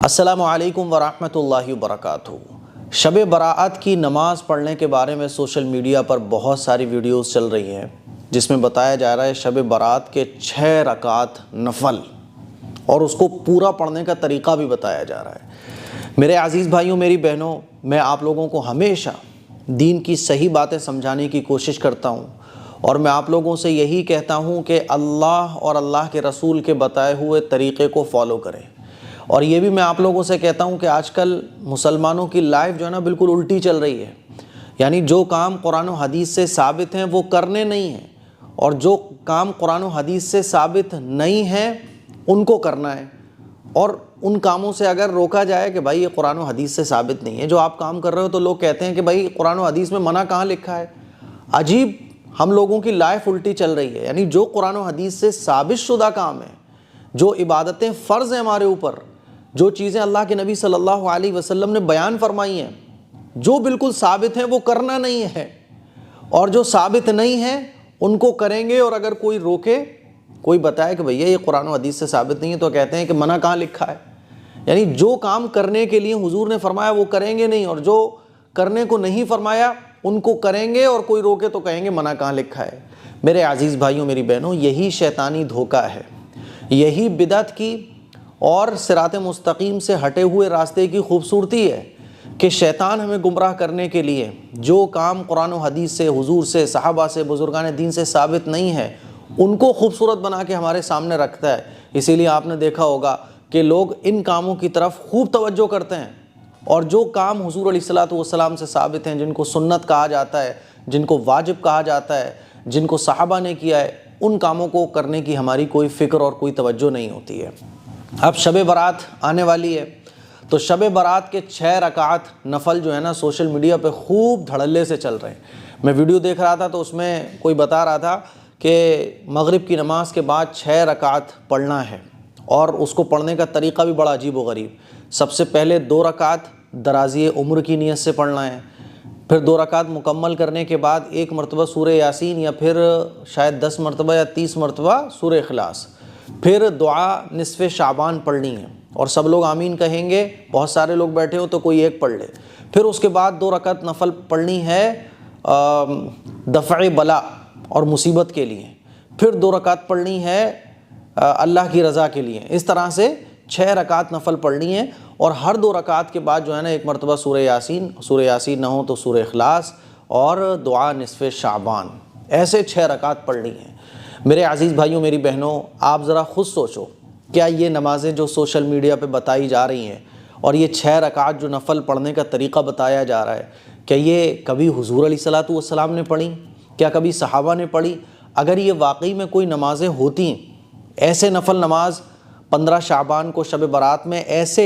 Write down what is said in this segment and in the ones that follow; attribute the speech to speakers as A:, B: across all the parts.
A: السلام علیکم ورحمۃ اللہ وبرکاتہ۔ شب برات کی نماز پڑھنے کے بارے میں سوشل میڈیا پر بہت ساری ویڈیوز چل رہی ہیں جس میں بتایا جا رہا ہے شب برات کے 6 رکعت نفل، اور اس کو پورا پڑھنے کا طریقہ بھی بتایا جا رہا ہے۔ میرے عزیز بھائیوں، میری بہنوں، میں آپ لوگوں کو ہمیشہ دین کی صحیح باتیں سمجھانے کی کوشش کرتا ہوں، اور میں آپ لوگوں سے یہی کہتا ہوں کہ اللہ اور اللہ کے رسول کے بتائے ہوئے طریقے کو فالو کریں۔ اور یہ بھی میں آپ لوگوں سے کہتا ہوں کہ آج کل مسلمانوں کی لائف جو ہے نا بالکل الٹی چل رہی ہے، یعنی جو کام قرآن و حدیث سے ثابت ہیں وہ کرنے نہیں ہیں، اور جو کام قرآن و حدیث سے ثابت نہیں ہیں ان کو کرنا ہے، اور ان کاموں سے اگر روکا جائے کہ بھائی یہ قرآن و حدیث سے ثابت نہیں ہے جو آپ کام کر رہے ہو، تو لوگ کہتے ہیں کہ بھائی قرآن و حدیث میں منع کہاں لکھا ہے۔ عجیب، ہم لوگوں کی لائف الٹی چل رہی ہے، یعنی جو قرآن و حدیث سے ثابت شدہ کام ہے، جو عبادتیں فرض ہیں ہمارے اوپر، جو چیزیں اللہ کے نبی صلی اللہ علیہ وسلم نے بیان فرمائی ہیں، جو بالکل ثابت ہیں وہ کرنا نہیں ہے، اور جو ثابت نہیں ہیں ان کو کریں گے۔ اور اگر کوئی روکے، کوئی بتائے کہ بھئی یہ قرآن و حدیث سے ثابت نہیں ہے، تو کہتے ہیں کہ منع کہاں لکھا ہے۔ یعنی جو کام کرنے کے لیے حضور نے فرمایا وہ کریں گے نہیں، اور جو کرنے کو نہیں فرمایا ان کو کریں گے، اور کوئی روکے تو کہیں گے منع کہاں لکھا ہے۔ میرے عزیز بھائیوں، میری بہنوں، یہی شیطانی دھوکہ ہے، یہی بدعت کی اور صراط مستقیم سے ہٹے ہوئے راستے کی خوبصورتی ہے کہ شیطان ہمیں گمراہ کرنے کے لیے جو کام قرآن و حدیث سے، حضور سے، صحابہ سے، بزرگان دین سے ثابت نہیں ہے ان کو خوبصورت بنا کے ہمارے سامنے رکھتا ہے۔ اسی لیے آپ نے دیکھا ہوگا کہ لوگ ان کاموں کی طرف خوب توجہ کرتے ہیں، اور جو کام حضور علیہ الصلوۃ والسلام سے ثابت ہیں، جن کو سنت کہا جاتا ہے، جن کو واجب کہا جاتا ہے، جن کو صحابہ نے کیا ہے، ان کاموں کو کرنے کی ہماری کوئی فکر اور کوئی توجہ نہیں ہوتی ہے۔ اب شب برات آنے والی ہے، تو شب برات کے 6 رکعت نفل جو ہے نا سوشل میڈیا پہ خوب دھڑلے سے چل رہے ہیں۔ میں ویڈیو دیکھ رہا تھا تو اس میں کوئی بتا رہا تھا کہ مغرب کی نماز کے بعد 6 رکعت پڑھنا ہے، اور اس کو پڑھنے کا طریقہ بھی بڑا عجیب و غریب۔ سب سے پہلے 2 رکعت درازی عمر کی نیت سے پڑھنا ہے، پھر 2 رکعت مکمل کرنے کے بعد 1 مرتبہ سورہ یاسین، یا پھر شاید 10 مرتبہ یا 30 مرتبہ سورہ اخلاص، پھر دعا نصف شعبان پڑھنی ہے، اور سب لوگ آمین کہیں گے۔ بہت سارے لوگ بیٹھے ہو تو کوئی ایک پڑھ لے۔ پھر اس کے بعد 2 رکعت نفل پڑھنی ہے دفع بلا اور مصیبت کے لیے، پھر 2 رکعت پڑھنی ہے اللہ کی رضا کے لیے۔ اس طرح سے 6 رکعت نفل پڑھنی ہے، اور ہر 2 رکعت کے بعد جو ہے نا 1 مرتبہ سورہ یاسین نہ ہو تو سورہ اخلاص اور دعا نصف شعبان، ایسے 6 رکعت پڑھنی ہے۔ میرے عزیز بھائیوں، میری بہنوں، آپ ذرا خود سوچو، کیا یہ نمازیں جو سوشل میڈیا پہ بتائی جا رہی ہیں، اور یہ 6 رکعت جو نفل پڑھنے کا طریقہ بتایا جا رہا ہے، کیا یہ کبھی حضور علیہ الصلوۃ والسلام نے پڑھی؟ کیا کبھی صحابہ نے پڑھی؟ اگر یہ واقعی میں کوئی نمازیں ہوتی، ایسے نفل نماز 15 شعبان کو شب برات میں ایسے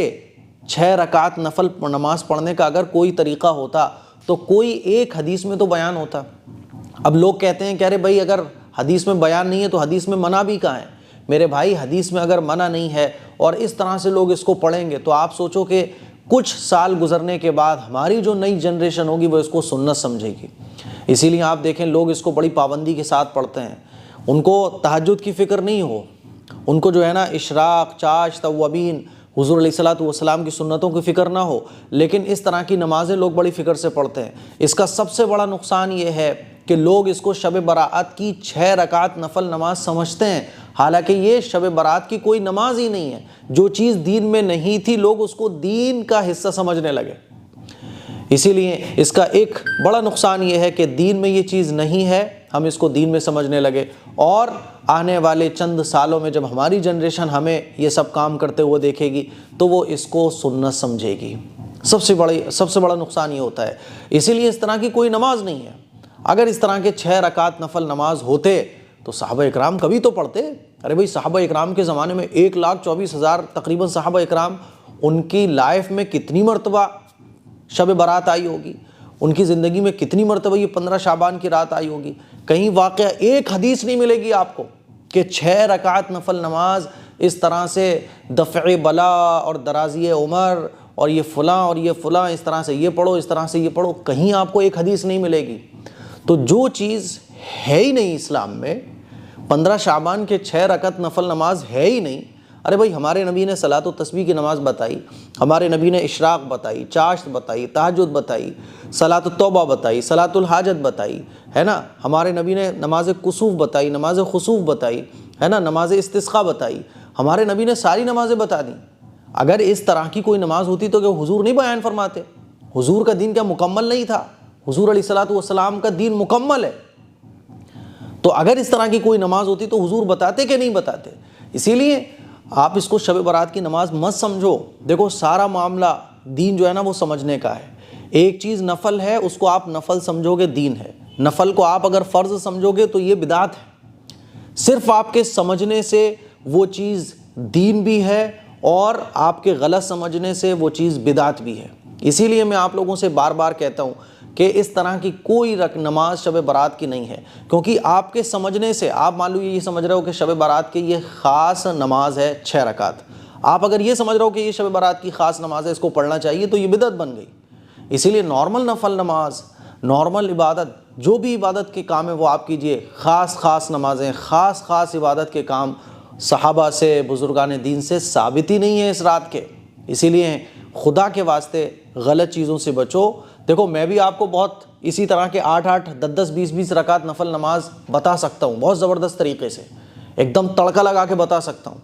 A: 6 رکعت نفل نماز پڑھنے کا اگر کوئی طریقہ ہوتا، تو کوئی ایک حدیث میں تو بیان ہوتا۔ اب لوگ کہتے ہیں کہ ارے بھائی اگر حدیث میں بیان نہیں ہے تو حدیث میں منع بھی کہاں ہے؟ میرے بھائی، حدیث میں اگر منع نہیں ہے اور اس طرح سے لوگ اس کو پڑھیں گے، تو آپ سوچو کہ کچھ سال گزرنے کے بعد ہماری جو نئی جنریشن ہوگی وہ اس کو سنت سمجھے گی۔ اسی لیے آپ دیکھیں لوگ اس کو بڑی پابندی کے ساتھ پڑھتے ہیں، ان کو تہجد کی فکر نہیں ہو، ان کو جو ہے نا اشراق، چاش، توابین، حضور علیہ الصلوۃ والسلام کی سنتوں کی فکر نہ ہو، لیکن اس طرح کی نمازیں لوگ بڑی فکر سے پڑھتے ہیں۔ اس کا سب سے بڑا نقصان یہ ہے کہ لوگ اس کو شب برات کی 6 رکعت نفل نماز سمجھتے ہیں، حالانکہ یہ شب برات کی کوئی نماز ہی نہیں ہے۔ جو چیز دین میں نہیں تھی، لوگ اس کو دین کا حصہ سمجھنے لگے۔ اسی لیے اس کا ایک بڑا نقصان یہ ہے کہ دین میں یہ چیز نہیں ہے، ہم اس کو دین میں سمجھنے لگے، اور آنے والے چند سالوں میں جب ہماری جنریشن ہمیں یہ سب کام کرتے ہوئے دیکھے گی تو وہ اس کو سنت سمجھے گی۔ سب سے بڑا نقصان یہ ہوتا ہے۔ اسی لیے اس طرح کی کوئی نماز نہیں ہے۔ اگر اس طرح کے 6 رکعت نفل نماز ہوتے تو صحابہ اکرام کبھی تو پڑھتے۔ ارے بھائی، صحابہ اکرام کے زمانے میں 1,24,000 تقریباً صحابہ اکرام، ان کی لائف میں کتنی مرتبہ شب برات آئی ہوگی، ان کی زندگی میں کتنی مرتبہ یہ 15 شعبان کی رات آئی ہوگی۔ کہیں واقعہ ایک حدیث نہیں ملے گی آپ کو کہ 6 رکعت نفل نماز اس طرح سے دفع بلا اور درازی عمر اور یہ فلاں اور یہ فلاں، اس طرح سے یہ پڑھو، اس طرح سے یہ پڑھو، کہیں آپ کو ایک حدیث نہیں ملے گی۔ تو جو چیز ہے ہی نہیں اسلام میں، 15 شعبان کے 6 رکعت نفل نماز ہے ہی نہیں، ارے بھائی ہمارے نبی نے صلاۃ و تسبیح کی نماز بتائی، ہمارے نبی نے اشراق بتائی، چاشت بتائی، تہجد بتائی، صلاۃ التوبہ بتائی، صلاۃ الحاجت بتائی، ہے نا، ہمارے نبی نے نماز کسوف بتائی، نماز خسوف بتائی، ہے نا، نماز استسقاء بتائی، ہمارے نبی نے ساری نمازیں بتا دیں۔ اگر اس طرح کی کوئی نماز ہوتی تو کہ حضور نہیں بیان فرماتے؟ حضور کا دین کیا مکمل نہیں تھا؟ حضور علیہ الصلوۃ والسلام کا دین مکمل ہے۔ تو اگر اس طرح کی کوئی نماز ہوتی تو حضور بتاتے کہ نہیں بتاتے؟ اسی لیے آپ اس کو شب برات کی نماز مت سمجھو۔ دیکھو سارا معاملہ دین جو ہے نا وہ سمجھنے کا ہے۔ ایک چیز نفل ہے، اس کو آپ نفل سمجھو گے دین ہے، نفل کو آپ اگر فرض سمجھو گے تو یہ بدعت ہے۔ صرف آپ کے سمجھنے سے وہ چیز دین بھی ہے اور آپ کے غلط سمجھنے سے وہ چیز بدعت بھی ہے۔ اسی لیے میں آپ لوگوں سے بار بار کہتا ہوں کہ اس طرح کی کوئی نماز شب برات کی نہیں ہے، کیونکہ آپ کے سمجھنے سے آپ مان لو یہ سمجھ رہے ہو کہ شب برات کی یہ خاص نماز ہے 6 رکعت، آپ اگر یہ سمجھ رہے ہو کہ یہ شب برات کی خاص نماز ہے، اس کو پڑھنا چاہیے، تو یہ بدعت بن گئی۔ اسی لیے نارمل نفل نماز، نارمل عبادت، جو بھی عبادت کے کام ہے وہ آپ کیجئے۔ خاص نمازیں، خاص عبادت کے کام صحابہ سے، بزرگان دین سے ثابت ہی نہیں ہے اس رات کے۔ اسی لیے خدا کے واسطے غلط چیزوں سے بچو۔ دیکھو میں بھی آپ کو بہت اسی طرح کے 8 10 20 رکعت نفل نماز بتا سکتا ہوں، بہت زبردست طریقے سے، ایک دم تڑکا لگا کے بتا سکتا ہوں،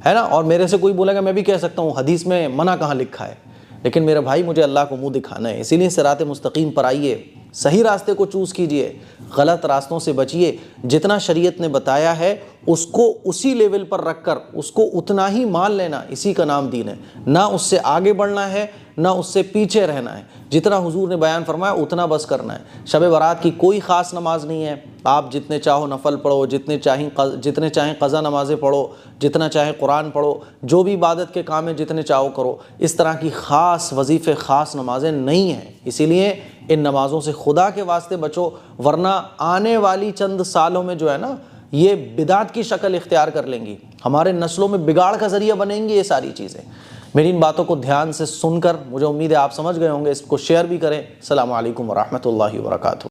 A: ہے نا، اور میرے سے کوئی بولے گا میں بھی کہہ سکتا ہوں حدیث میں منع کہاں لکھا ہے، لیکن میرے بھائی مجھے اللہ کو منہ دکھانا ہے، اسی لیے صراط مستقیم پر آئیے، صحیح راستے کو چوز کیجئے، غلط راستوں سے بچیے۔ جتنا شریعت نے بتایا ہے اس کو اسی لیول پر رکھ کر اس کو اتنا ہی مان لینا، اسی کا نام دین ہے۔ نہ اس سے آگے بڑھنا ہے نہ اس سے پیچھے رہنا ہے، جتنا حضور نے بیان فرمایا اتنا بس کرنا ہے۔ شب برات کی کوئی خاص نماز نہیں ہے، آپ جتنے چاہو نفل پڑھو، جتنے چاہیں قضا نمازیں پڑھو، جتنا چاہیں قرآن پڑھو، جو بھی عبادت کے کام ہیں جتنے چاہو کرو۔ اس طرح کی خاص وظیفے، خاص نمازیں نہیں ہیں، اسی لیے ان نمازوں سے خدا کے واسطے بچو، ورنہ آنے والی چند سالوں میں جو ہے نا یہ بدعت کی شکل اختیار کر لیں گی، ہمارے نسلوں میں بگاڑ کا ذریعہ بنیں گی یہ ساری چیزیں۔ میری ان باتوں کو دھیان سے سن کر مجھے امید ہے آپ سمجھ گئے ہوں گے، اس کو شیئر بھی کریں۔ السلام علیکم ورحمۃ اللہ وبرکاتہ۔